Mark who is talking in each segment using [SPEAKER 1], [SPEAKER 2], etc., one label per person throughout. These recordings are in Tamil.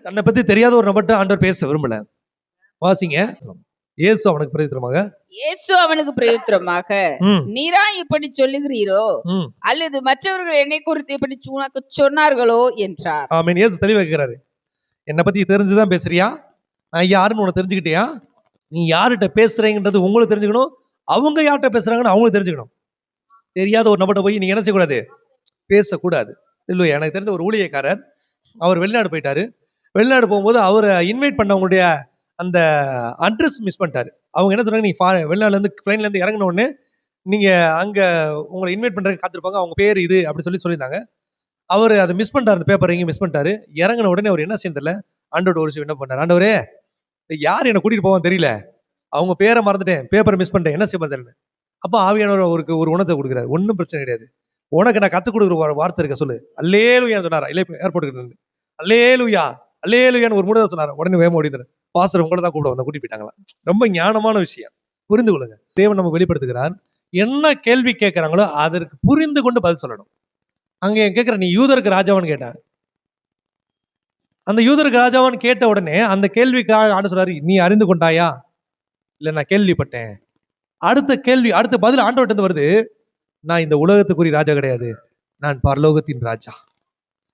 [SPEAKER 1] தன்னை பத்தி தெரியாத ஒரு நபர்கிட்ட ஆண்டவர் பேச விரும்பல. வாசிங்க. இயேசு அவனுக்கு பிரதித்திரமாக
[SPEAKER 2] இயேசு அவனுக்கு பிரதித்திரமாக, நீரா இப்படி சொல்லுகிறீரோ, அல்லது மற்றவர்கள் என்னை குறித்து இப்படி உனக்கு சொன்னார்களோ என்றார்.
[SPEAKER 1] ஆமென். இயேசு தெளிவா கேக்குறாரு. என்னை பத்தி தெரிஞ்சுதான் பேசுறியா? நான் யாருன்னு உனக்கு தெரிஞ்சுக்கிட்டியா? நீ யார்கிட்ட பேசுறீங்கன்றது உங்களுக்கு தெரிஞ்சுக்கணும். அவங்க யார்கிட்ட பேசுறாங்கன்னு அவங்களுக்கு தெரிஞ்சுக்கணும். தெரியாத ஒரு நபர்கிட்ட போய் நீங்க என்ன செய்யக்கூடாது? பேசக்கூடாது. இல்லையா? எனக்கு தெரிஞ்ச ஒரு ஊழியக்காரர், அவர் வெளிநாடு போயிட்டாரு. வெளிநாடு போகும்போது அவரை இன்வைட் பண்ணவங்களுடைய அந்த அட்ரஸ் மிஸ் பண்ணிட்டாரு. அவங்க என்ன சொன்னாங்க, நீங்க வெளிநாடுலேருந்து பிளைன்லேருந்து இறங்கின உடனே நீங்கள் அங்கே உங்களை இன்வைட் பண்ணுறதுக்கு காத்திருப்பாங்க, அவங்க பேர் இது அப்படி சொல்லியிருந்தாங்க. அவர் அதை மிஸ் பண்ணிட்டார், அந்த பேப்பர் எங்கேயும் மிஸ் பண்ணிட்டாரு. இறங்கின உடனே அவர் என்ன செய்ய தெரியல, ஆண்டோட ஒரு விஷயம் என்ன பண்ணார், ஆண்டவரே யார் என்னை கூட்டிகிட்டு போவான்னு தெரியல, அவங்க பேரை மறந்துட்டேன், பேப்பரை மிஸ் பண்ணிட்டேன், என்ன செய்ய தெரியல. அப்போ ஆவியானவர் அவருக்கு ஒரு உணத்தை கொடுக்குறாரு. ஒன்றும் பிரச்சனை கிடையாது, உனக்கு நான் கற்றுக் கொடுக்குற வார்த்தை இருக்க சொல்லு, அல்லேலூயா சொன்னாரா. இல்லை ஏர்போர்ட்டுக்கு அல்லேலூயா அல்லேலூயான்னு ஒரு முறை சொன்னார். உடனே வேகம் ஓடிந்தார். பாஸ்டர் உங்களை தான் கூப்பிட வந்தா, கூட்டி போயிட்டாங்களா. ரொம்ப ஞானமான விஷயம், புரிந்து கொள்ளுங்க. தேவன் நம்ம வெளிப்படுத்துகிறார், என்ன கேள்வி கேட்கிறாங்களோ அதற்கு புரிந்து கொண்டு பதில் சொல்லணும். அங்கே கேட்கிற, நீ யூதருக்கு ராஜாவான்னு கேட்டான். அந்த யூதருக்கு ராஜாவான்னு கேட்ட உடனே அந்த கேள்விக்காக ஆண்டு சொல்றாரு, நீ அறிந்து கொண்டாயா? இல்லை நான் கேள்விப்பட்டேன். அடுத்த கேள்வி, அடுத்த பதில் ஆண்டவர்கிட்ட வருது, நான் இந்த உலகத்துக்குரிய ராஜா கிடையாது, நான் பரலோகத்தின் ராஜா.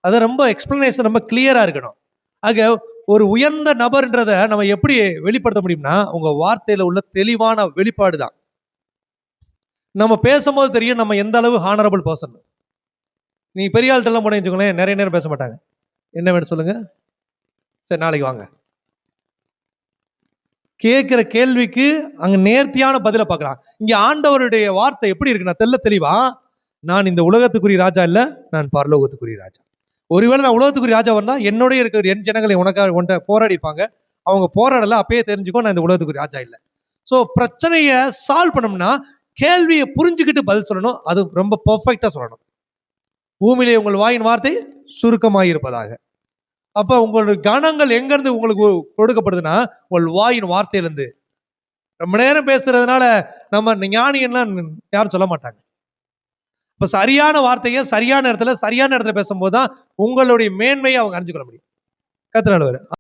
[SPEAKER 1] அது ரொம்ப எக்ஸ்பிளனேஷன் ரொம்ப கிளியரா இருக்கணும். ஆக ஒரு உயர்ந்த நபர்ன்றத நம்ம எப்படி வெளிப்படுத்த முடியும்னா, உங்க வார்த்தையில உள்ள தெளிவான வெளிப்பாடு தான். நம்ம பேசும்போது தெரியும் நம்ம எந்த அளவு ஹானரபிள் பர்சன். நீ பெரிய ஆள்கிட்ட போனேன்னு வச்சுக்கோங்களேன், நிறைய நேரம் பேச மாட்டாங்க. என்ன வேணும் சொல்லுங்க, சரி நாளைக்கு வாங்க. கேட்கிற கேள்விக்கு அங்க நேர்த்தியான பதில பார்க்கலாம். இங்க ஆண்டவருடைய வார்த்தை எப்படி இருக்குன்னா, தெல்ல தெளிவா, நான் இந்த உலகத்துக்குரிய ராஜா இல்ல, நான் பரலோகத்துக்குரிய ராஜா. ஒருவேளை நான் உலகத்துக்குரிய ராஜா வந்தா என்னுடைய இருக்கிற என் ஜனங்களை உன்கிட்ட போராடி இருப்பாங்க, அவங்க போராடல, அப்பயே தெரிஞ்சுக்கோ நான் இந்த உலகத்துக்குரிய ராஜா இல்லை. ஸோ பிரச்சனையை சால்வ் பண்ணோம்னா கேள்வியை புரிஞ்சுக்கிட்டு பதில் சொல்லணும். அது ரொம்ப பர்ஃபெக்டா சொல்லணும். பூமியிலே உங்கள் வாயின் வார்த்தை சுருக்கமாக இருப்பதாக. அப்ப உங்களுடைய கணங்கள் எங்க இருந்து உங்களுக்கு கொடுக்கப்படுதுன்னா, உங்கள் வாயின் வார்த்தையிலிருந்து. ரொம்ப நேரம் பேசுறதுனால நம்ம ஞானியெல்லாம் யாரும் சொல்ல மாட்டாங்க. இப்ப சரியான வார்த்தையை சரியான இடத்துல பேசும்போது தான் உங்களுடைய மேன்மையை அவங்க அறிஞ்சு கொள்ள முடியும். கர்த்தர் நல்லவர்.